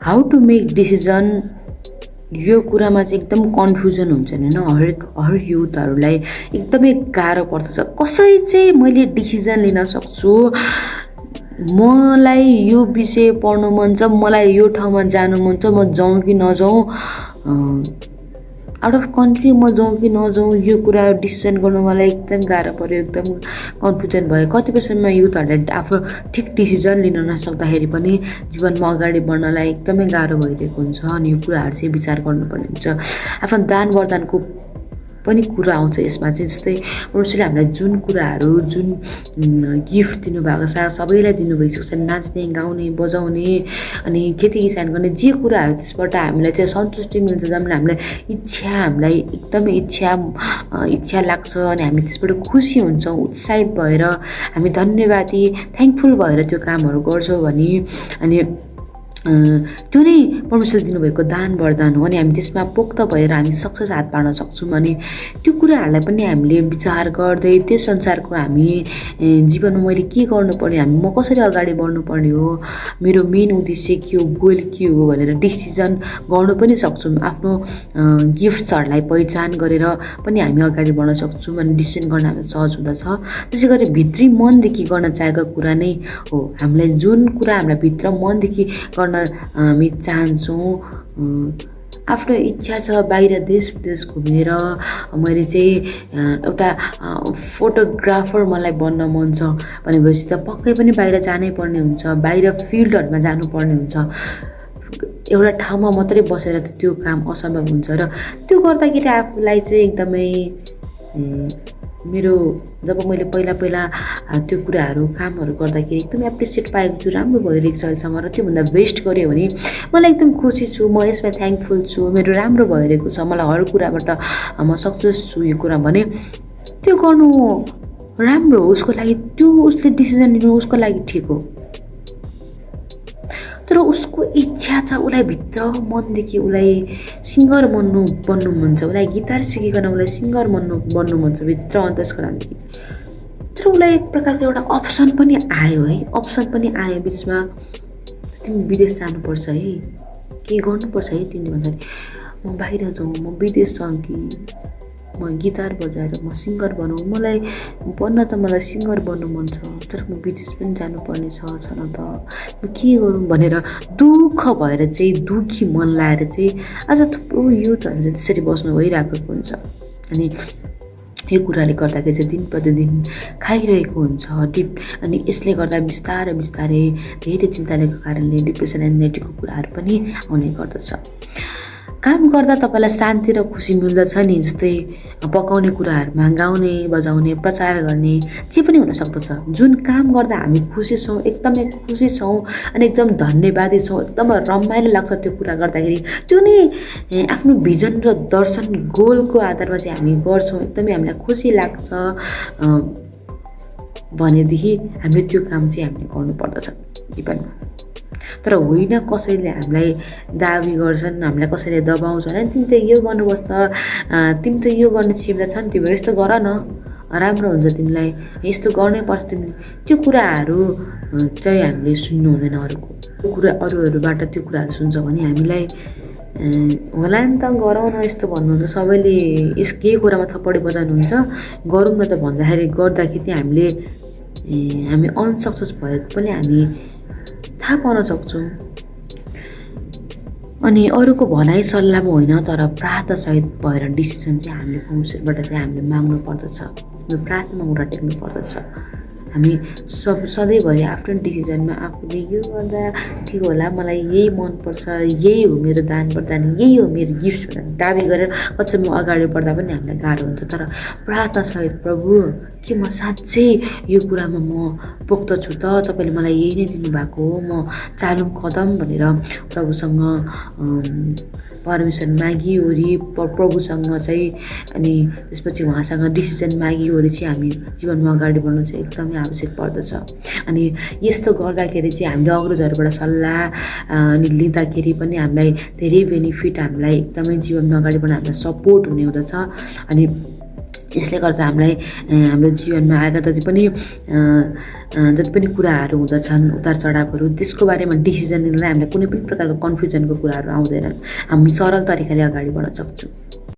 How to make decision, यो कुरामा चाहिँ एकदम कन्फ्युजन हुन्छ नि होइन। हरेक युथहरूलाई एकदमै गाह्रो पर्दछ कसरी चाहिँ मैले डिसिजन लिन सक्छु। मलाई यो विषय पढ्नु मन छ, मलाई यो ठाउँमा जानु मन छ, म जाउँ कि नजाउँ, आउट अफ कन्ट्री म जाउँ कि नजाउँ, यो कुरा डिसिजन गर्नु मलाई एकदम गाह्रो पऱ्यो, एकदम कन्फ्युजन भयो। कतिपय समयमा युथहरूले आफ्नो ठिक डिसिजन लिन नसक्दाखेरि पनि जीवनमा अगाडि बढ्नलाई एकदमै गाह्रो भइरहेको हुन्छ। अनि यो कुराहरू चाहिँ विचार गर्नुपर्ने हुन्छ। आफ्नो दान वरदानको पनि कुरा आउँछ यसमा चाहिँ। जस्तै परमेश्वरले हामीलाई जुन कुराहरू, जुन गिफ्ट दिनुभएको छ सबैलाई दिनुभएको छ, नाच्ने, गाउने, बजाउने अनि खेती किसान गर्ने जे कुराहरू, त्यसबाट हामीलाई चाहिँ सन्तुष्टि मिल्छ। जब हामीलाई हामीलाई एकदमै इच्छा लाग्छ अनि हामी त्यसबाट खुसी हुन्छौँ, उत्साहित भएर हामी धन्यवादी, थ्याङ्कफुल भएर त्यो कामहरू गर्छौँ भने अनि त्यो नै परमेश्वरले दिनुभएको दान वरदान हो। अनि हामी त्यसमा पोख्त भएर हामी सक्सेस हात पार्न सक्छौँ। अनि त्यो कुराहरूलाई पनि हामीले विचार गर्दै त्यो संसारको हामी जीवनमा मैले के गर्नुपर्ने, म कसरी अगाडि बढ्नुपर्ने हो, मेरो मेन उद्देश्य के हो, गोल के हो भनेर डिसिजन गर्नु पनि सक्छौँ। आफ्नो गिफ्ट्सहरूलाई पहिचान गरेर पनि हामी अगाडि बढ्न सक्छौँ अनि डिसिजन गर्न हामीलाई सहज हुँदछ। त्यसै गरी भित्री मनदेखि गर्न चाहेको कुरा नै हो। हामीलाई जुन कुरा हामीलाई भित्र मनदेखि गर्न हामी चाहन्छौँ, आफ्नो इच्छा छ बाहिर देश विदेश घुमेर मैले चाहिँ एउटा फोटोग्राफर मलाई बन्न मन छ भनेपछि त पक्कै पनि बाहिर जानै पर्ने हुन्छ, बाहिर फिल्डहरूमा जानुपर्ने हुन्छ। एउटा ठाउँमा मात्रै बसेर त त्यो काम असम्भव हुन्छ। र त्यो गर्दाखेरि आफूलाई चाहिँ एकदमै मेरो जब मैले पहिला त्यो कुराहरू कामहरू गर्दाखेरि एकदमै एप्रिसिएट पाएको छु, राम्रो भइरहेको छ अहिलेसम्म। र त्योभन्दा बेस्ट गऱ्यो भने मलाई एकदम खुसी छु, म यसमा थ्याङ्कफुल छु, मेरो राम्रो भइरहेको छ, मलाई हर कुराबाट म सक्सेस छु यो कुरा भने त्यो गर्नु राम्रो हो उसको लागि। त्यो उसले डिसिजन लिनु उसको लागि ठिक हो। तर उसको इच्छा छ, उसलाई भित्र मनदेखि उसलाई सिङ्गर बन्नु मन छ, उसलाई गिटार सिकिकन उसलाई सिङ्गर बन्नु मन छ भित्र अन्तस्करणदेखि। तर उसलाई एक प्रकारको एउटा अप्सन पनि आयो है, अप्सन पनि आयो बिचमा, तिमी विदेश जानुपर्छ है, के गर्नुपर्छ है तिमीले भन्दाखेरि म बाहिर जाउँ, म विदेश जाउँ कि म गिटार बजाएर म सिङ्गर बनाउँ, मलाई सिङ्गर बन्नु मन छ, तर म विदेश पनि जानुपर्ने छ न त, म के गरौँ भनेर दुःख भएर चाहिँ दुःखी मन लाएर चाहिँ आज थुप्रो युथहरू चाहिँ त्यसरी बस्नु भइरहेको हुन्छ। अनि यो कुराले गर्दाखेरि चाहिँ दिन प्रतिदिन खाइरहेको हुन्छ अनि यसले गर्दा बिस्तारै धेरै चिन्ताले कारणले डिप्रेसन, एन्जाइटीको कुराहरू पनि आउने गर्दछ। काम गर्दा तपाईँलाई शान्ति र खुसी मिल्दछ नि, जस्तै पकाउने कुराहरूमा गाउने, बजाउने, प्रचार गर्ने जे पनि हुन सक्दछ। जुन काम गर्दा हामी खुसी छौँ, एकदमै खुसी छौँ अनि एकदम धन्यवादी छौँ, एकदम रमाइलो लाग्छ त्यो कुरा गर्दाखेरि, त्यो नै आफ्नो भिजन र दर्शन गोलको आधारमा चाहिँ हामी गर्छौँ, एकदमै हामीलाई खुसी लाग्छ भनेदेखि हामीले त्यो काम चाहिँ हामीले गर्नुपर्दछ जीवनमा। तर होइन कसैले हामीलाई दाबी गर्छन्, हामीलाई कसैले दबाउँछन्, तिमी त यो गर्नुपर्छ, तिमी त यो गर्ने क्षमता छ नि, तिम्रो यस्तो गर न, राम्रो हुन्छ, तिमीलाई यस्तो गर्नै पर्छ तिमीले, त्यो कुराहरू चाहिँ हामीले सुन्नु हुँदैन। अरूहरूबाट त्यो कुराहरू सुन्छ भने हामीलाई होला नि त गरौँ न यस्तो भन्नुहुन्छ, सबैले केही कुरामा थप्पडी बजाउनुहुन्छ, गरौँ न त गर्दाखेरि हामी अनसक्सेस भएको पनि हामी थाहा पाउन सक्छौँ। अनि अरूको भनाइ सल्लाहमा होइन तर प्रार्थना सहित भएर डिसिजन चाहिँ हामीले परमेश्वरबाट चाहिँ हामीले माग्नु पर्दछ, प्रार्थनामा कुरा टेक्नु पर्दछ। हामी सधैँभरि आफ्नो डिसिजनमा आफूले यो गर्दा ठिक होला, मलाई यही मनपर्छ, यही हो मेरो दान वरदान, यही हो मेरो गिफ्ट भनेर दाबी गरेर कतिसम्म अगाडि बढ्दा पनि हामीलाई गाह्रो हुन्छ। तर प्रार्थना सहित प्रभु के म साँच्चै यो कुरामा म पोख्त छु त, तपाईँले मलाई यही नै दिनुभएको हो, म चालौँ कदम भनेर प्रभुसँग परमिसन मागिवरी प्रभुसँग चाहिँ अनि त्यसपछि उहाँसँग डिसिजन मागिवरी चाहिँ हामी जीवनमा अगाडि बढ्नु चाहिँ एकदमै आवश्यक पर्दछ। अनि यस्तो गर्दाखेरि चाहिँ हामीले अग्रजहरूबाट सल्लाह अनि लिँदाखेरि पनि हामीलाई धेरै बेनिफिट, हामीलाई एकदमै जीवनमा अगाडि बढ्न हामीलाई सपोर्ट हुने हुँदछ। अनि यसले गर्दा हामीलाई हाम्रो जीवनमा आएका जति पनि कुराहरू हुँदछन्, उतार चढावहरू, त्यसको बारेमा डिसिजन लिनलाई हामीलाई कुनै पनि प्रकारको कन्फ्युजनको कुराहरू आउँदैनन्। हामी सरल तरिकाले अगाडि बढ्न सक्छौँ।